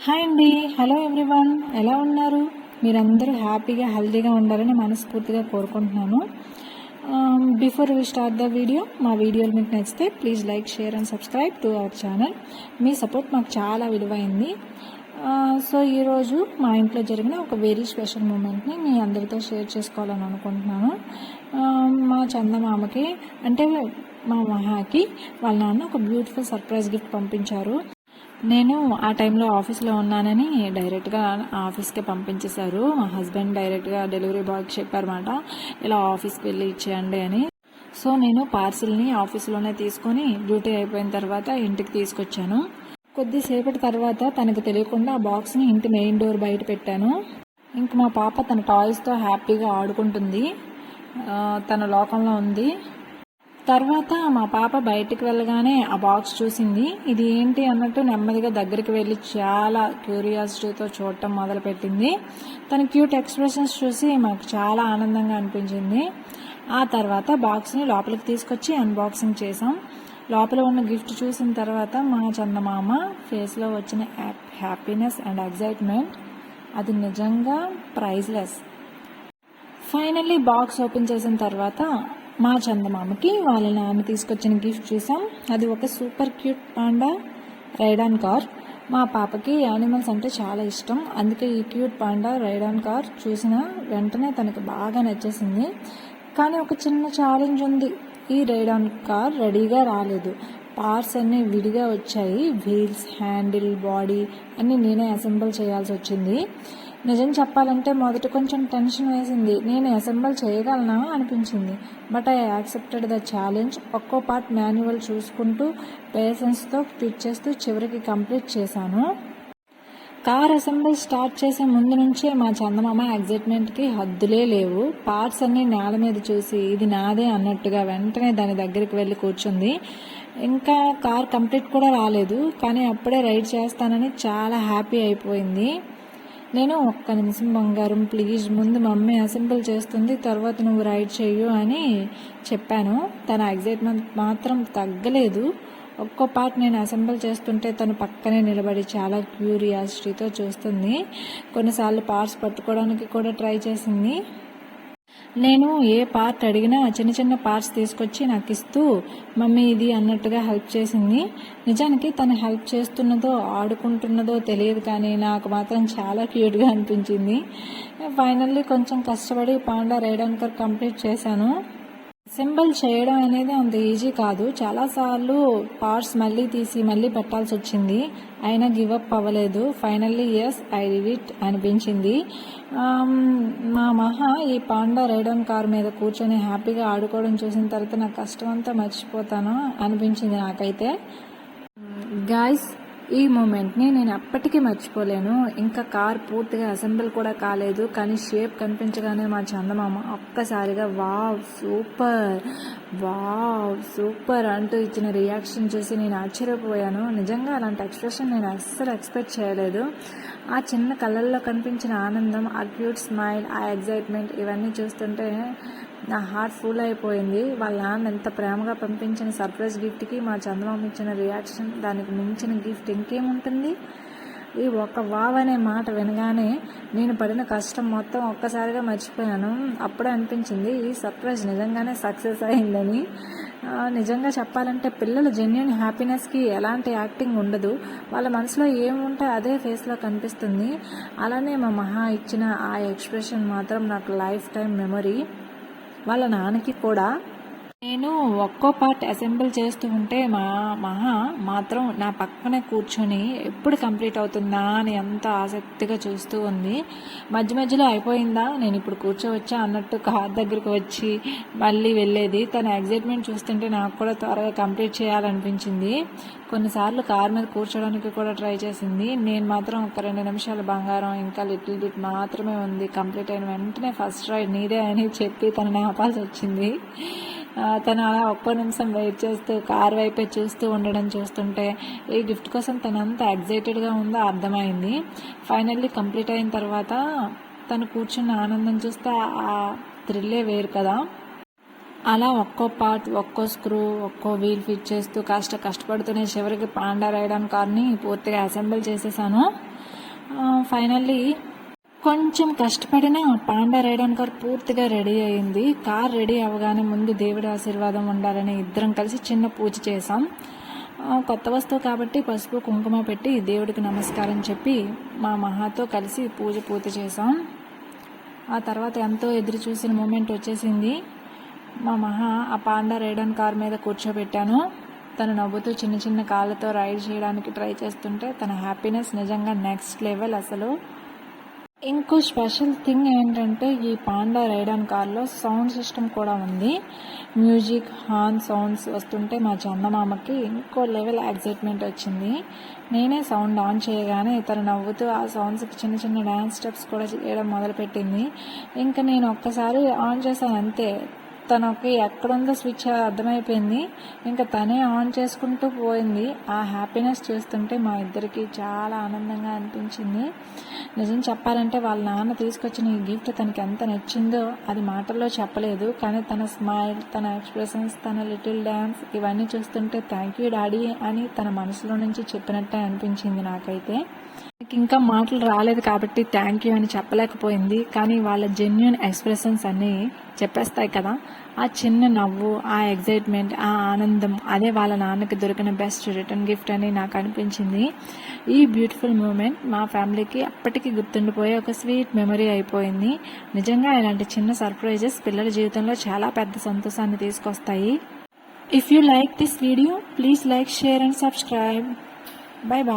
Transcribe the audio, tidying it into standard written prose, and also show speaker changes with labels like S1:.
S1: Hi అండి. Hello everyone, ఎలా ఉన్నారు? మీరందరూ హ్యాపీగా హెల్తీగా ఉండాలని మనస్ఫూర్తిగా కోరుకుంటున్నాను. Before we start the video, మా వీడియోలు మీకు నచ్చితే please like, share and subscribe to our channel. మీ సపోర్ట్ మాకు చాలా విలువైంది. సో ఈరోజు మా ఇంట్లో జరిగిన ఒక వెరీ స్పెషల్ మూమెంట్ని మీ అందరితో షేర్ చేసుకోవాలని అనుకుంటున్నాను. మా చందమామకి అంటే మా మహాకి వాళ్ళ నాన్న ఒక బ్యూటిఫుల్ సర్ప్రైజ్ గిఫ్ట్ పంపించారు. నేను ఆ టైంలో ఆఫీస్లో ఉన్నానని డైరెక్ట్గా ఆఫీస్కే పంపించేశారు. మా హస్బెండ్ డైరెక్ట్గా డెలివరీ బాయ్కి చెప్పారన్నమాట, ఇలా ఆఫీస్కి వెళ్ళి ఇచ్చేయండి అని. సో నేను పార్సిల్ని ఆఫీస్లోనే తీసుకొని డ్యూటీ అయిపోయిన తర్వాత ఇంటికి తీసుకొచ్చాను. కొద్దిసేపటి తర్వాత తనకు తెలియకుండా ఆ బాక్స్ని ఇంటి మెయిన్ డోర్ బయట పెట్టాను. ఇంక మా పాప తన టాయ్స్తో హ్యాపీగా ఆడుకుంటుంది, తన లోకంలో ఉంది. తర్వాత మా పాప బయటికి వెళ్ళగానే ఆ బాక్స్ చూసింది. ఇది ఏంటి అన్నట్టు నెమ్మదిగా దగ్గరికి వెళ్ళి చాలా క్యూరియాసిటీతో చూడటం మొదలుపెట్టింది. తన క్యూట్ ఎక్స్ప్రెషన్స్ చూసి మాకు చాలా ఆనందంగా అనిపించింది. ఆ తర్వాత బాక్స్ని లోపలికి తీసుకొచ్చి అన్బాక్సింగ్ చేసాం. లోపల ఉన్న గిఫ్ట్ చూసిన తర్వాత మా చందమామ ఫేస్లో వచ్చిన హ్యాపీనెస్ అండ్ ఎగ్జైట్మెంట్ అది నిజంగా ప్రైజ్లెస్. ఫైనల్లీ బాక్స్ ఓపెన్ చేసిన తర్వాత మా చందమామకి వాళ్ళ నాన్న తీసుకొచ్చిన గిఫ్ట్ చూసాం. అది ఒక సూపర్ క్యూట్ పాండా రైడాన్ కార్. మా పాపకి యానిమల్స్ అంటే చాలా ఇష్టం, అందుకే ఈ క్యూట్ పాండా రైడాన్ కార్ చూసిన వెంటనే తనకు బాగా నచ్చేసింది. కానీ ఒక చిన్న ఛాలెంజ్ ఉంది. ఈ రైడాన్ కార్ రెడీగా రాలేదు. పార్ట్స్ అన్నీ విడిగా వచ్చాయి. వీల్స్, హ్యాండిల్, బాడీ అన్నీ నేనే అసెంబుల్ చేయాల్సి వచ్చింది. నిజం చెప్పాలంటే మొదట కొంచెం టెన్షన్ వేసింది. నేను అసెంబుల్ చేయగలనా అనిపించింది. But I accepted the challenge. ఒక్కో పార్ట్ మాన్యువల్ చూసుకుంటూ పేషెన్స్తో ఫిట్ చేస్తూ చివరికి కంప్లీట్ చేశాను. కార్ అసెంబుల్ స్టార్ట్ చేసే ముందు నుంచే మా చందమామ ఎగ్జైట్మెంట్కి హద్దులే లేవు. పార్ట్స్ అన్నీ నేల మీద చూసి ఇది నాదే అన్నట్టుగా వెంటనే దాని దగ్గరికి వెళ్ళి కూర్చుంది. ఇంకా కార్ కంప్లీట్ కూడా రాలేదు, కానీ అప్పుడే రైడ్ చేస్తానని చాలా హ్యాపీ అయిపోయింది. నేను ఒక్క నిమిషం బంగారం ప్లీజ్, ముందు మమ్మీ అసెంబుల్ చేస్తుంది, తర్వాత నువ్వు రైడ్ చెయ్యు అని చెప్పాను. తన ఎగ్జైట్మెంట్ మాత్రం తగ్గలేదు. ఒక్కో పార్ట్ నేను అసెంబుల్ చేస్తుంటే తను పక్కనే నిలబడి చాలా క్యూరియాసిటీతో చూస్తుంది. కొన్నిసార్లు పార్ట్స్ పట్టుకోవడానికి కూడా ట్రై చేసింది. నేను ఏ పార్ట్ అడిగినా చిన్న చిన్న పార్ట్స్ తీసుకొచ్చి నాకు ఇస్తూ మమ్మీ ఇది అన్నట్టుగా హెల్ప్ చేసింది. నిజానికి తను హెల్ప్ చేస్తున్నదో ఆడుకుంటున్నదో తెలియదు, కానీ నాకు మాత్రం చాలా క్యూట్గా అనిపించింది. ఫైనల్లీ కొంచెం కష్టపడి పాండా రైడాన్ కార్ కంప్లీట్ చేశాను. అసెంబుల్ చేయడం అనేది అంత ఈజీ కాదు. చాలాసార్లు పార్ట్స్ మళ్ళీ తీసి మళ్ళీ పెట్టాల్సి వచ్చింది, అయినా గివప్ అవ్వలేదు. Finally yes I did it అనిపించింది. మా మహా ఈ పాండా రైడాన్ కార్ మీద కూర్చొని హ్యాపీగా ఆడుకోవడం చూసిన తర్వాత నా కష్టం అంతా మర్చిపోతాను అనిపించింది నాకైతే. గాయ్స్, ఈ మూమెంట్ని నేను ఎప్పటికీ మర్చిపోలేను. ఇంకా కార్ పూర్తిగా అసెంబుల్ కూడా కాలేదు, కానీ షేప్ కనిపించగానే మా చందమామ ఒక్కసారిగా వావ్ సూపర్ అంటూ ఇచ్చిన రియాక్షన్ చూసి నేను ఆశ్చర్యపోయాను. నిజంగా అలాంటి ఎక్స్ప్రెషన్ నేను అస్సలు ఎక్స్పెక్ట్ చేయలేదు. ఆ చిన్న కళ్ళల్లో కనిపించిన ఆనందం, ఆ క్యూట్ స్మైల్, ఆ ఎగ్జైట్మెంట్ ఇవన్నీ చూస్తుంటే నా హార్ట్ ఫుల్ అయిపోయింది. వాళ్ళ నాన్న ఎంత ప్రేమగా పంపించిన సర్ప్రైజ్ గిఫ్ట్కి మా చందమామ ఇచ్చిన రియాక్షన్, దానికి మించిన గిఫ్ట్ ఇంకేముంటుంది. ఈ ఒక వావ్ అనే మాట వినగానే నేను పడిన కష్టం మొత్తం ఒక్కసారిగా మర్చిపోయాను. అప్పుడే అనిపించింది ఈ సర్ప్రైజ్ నిజంగానే సక్సెస్ అయిందని. నిజంగా చెప్పాలంటే పిల్లల జెన్యూన్ హ్యాపీనెస్కి ఎలాంటి యాక్టింగ్ ఉండదు. వాళ్ళ మనసులో ఏముంటే అదే ఫేస్లో కనిపిస్తుంది. అలానే మా మహా ఇచ్చిన ఆ ఎక్స్ప్రెషన్ మాత్రం నాకు లైఫ్ టైం మెమరీ. వాళ్ళ నాన్నకి కూడా. నేను ఒక్కో పార్ట్ అసెంబుల్ చేస్తూ ఉంటే మా మహా మాత్రం నా పక్కనే కూర్చొని ఎప్పుడు కంప్లీట్ అవుతుందా అని ఎంతో ఆసక్తిగా చూస్తూ ఉంది. మధ్య మధ్యలో అయిపోయిందా, నేను ఇప్పుడు కూర్చోవచ్చా అన్నట్టు కార్ దగ్గరికి వచ్చి మళ్ళీ వెళ్ళేది. తన ఎగ్జైట్మెంట్ చూస్తుంటే నాకు కూడా త్వరగా కంప్లీట్ చేయాలనిపించింది. కొన్నిసార్లు కార్ మీద కూర్చోడానికి కూడా ట్రై చేసింది. నేను మాత్రం ఒక 2 నిమిషాల బంగారం, ఇంకా లిటిల్ బిట్ మాత్రమే ఉంది, కంప్లీట్ అయిన వెంటనే ఫస్ట్ రైడ్ నీదే అని చెప్పి తనని ఆపాల్సి వచ్చింది. తను అలా ఒక్కో నిమిషం వెయిట్ చేస్తూ కార్ వైపే చూస్తూ ఉండడం చూస్తుంటే ఈ గిఫ్ట్ కోసం తను అంత ఎగ్జైటెడ్గా ఉందో అర్థమైంది. ఫైనల్లీ కంప్లీట్ అయిన తర్వాత తను కూర్చున్న ఆనందం చూస్తే ఆ థ్రిల్లే వేరు కదా. అలా ఒక్కో పార్ట్, ఒక్కో స్క్రూ, ఒక్కో వీల్ ఫిట్ చేస్తూ కష్టపడుతూనే చివరికి పాండా రైడన్ కార్ని పూర్తిగా అసెంబుల్ చేసేసాను. ఫైనల్లీ కొంచెం కష్టపడిన పాండా రైడన్ కార్ పూర్తిగా రెడీ అయింది. కార్ రెడీ అవ్వగానే ముందు దేవుడి ఆశీర్వాదం ఉండాలని ఇద్దరం కలిసి చిన్న పూజ చేసాం. కొత్త వస్తువు కాబట్టి పసుపు కుంకుమ పెట్టి దేవుడికి నమస్కారం చెప్పి మా మహాతో కలిసి పూజ పూర్తి చేసాం. ఆ తర్వాత ఎంతో ఎదురు చూసిన మూమెంట్ వచ్చేసింది. మా మహా ఆ పాండా రైడన్ కార్ మీద కూర్చోబెట్టాను. తను నవ్వుతూ చిన్న చిన్న కాళ్ళతో రైడ్ చేయడానికి ట్రై చేస్తుంటే తన హ్యాపీనెస్ నిజంగా నెక్స్ట్ లెవెల్ అసలు. ఇంకో స్పెషల్ థింగ్ ఏంటంటే ఈ పాండా రైడన్ కార్లో సౌండ్ సిస్టమ్ కూడా ఉంది. మ్యూజిక్, హార్న్ సౌండ్స్ వస్తుంటే మా చందమామకి ఇంకో లెవెల్ ఎక్సైట్మెంట్ వచ్చింది. నేనే సౌండ్ ఆన్ చేయగానే తను నవ్వుతూ ఆ సౌండ్స్కి చిన్న చిన్న డ్యాన్స్ స్టెప్స్ కూడా చేయడం మొదలుపెట్టింది. ఇంకా నేను ఒక్కసారి ఆన్ చేశాను అంతే. తనకి ఎక్కడుందో స్విచ్ అర్థమైపోయింది. ఇంకా తనే ఆన్ చేసుకుంటూ పోయింది. ఆ హ్యాపీనెస్ చూస్తుంటే మా ఇద్దరికి చాలా ఆనందంగా అనిపించింది. నిజం చెప్పాలంటే వాళ్ళ నాన్న తీసుకొచ్చిన ఈ గిఫ్ట్ తనకి ఎంత నచ్చిందో అది మాటల్లో చెప్పలేదు. కానీ తన స్మైల్, తన ఎక్స్ప్రెషన్స్, తన లిటిల్ డ్యాన్స్ ఇవన్నీ చూస్తుంటే థ్యాంక్ యూ డాడీ అని తన మనసులో నుంచి చెప్పినట్టే అనిపించింది నాకైతే. నాకు ఇంకా మాటలు రాలేదు కాబట్టి థ్యాంక్ యూ అని చెప్పలేకపోయింది. కానీ వాళ్ళ జెన్యూన్ ఎక్స్ప్రెషన్స్ అన్నీ చెప్పేస్తాయి కదా. ఆ చిన్న నవ్వు, ఆ ఎగ్జైట్మెంట్, ఆ ఆనందం అదే వాళ్ళ నాన్నకి దొరికిన బెస్ట్ రిటర్న్ గిఫ్ట్ అని నాకు అనిపించింది. ఈ బ్యూటిఫుల్ మూమెంట్ మా ఫ్యామిలీకి అప్పటికి గుర్తుండిపోయే ఒక స్వీట్ మెమరీ అయిపోయింది. నిజంగా ఇలాంటి చిన్న సర్ప్రైజెస్ పిల్లల జీవితంలో చాలా పెద్ద సంతోషాన్ని తీసుకొస్తాయి. If you like this video please like, share and subscribe. Bye bye.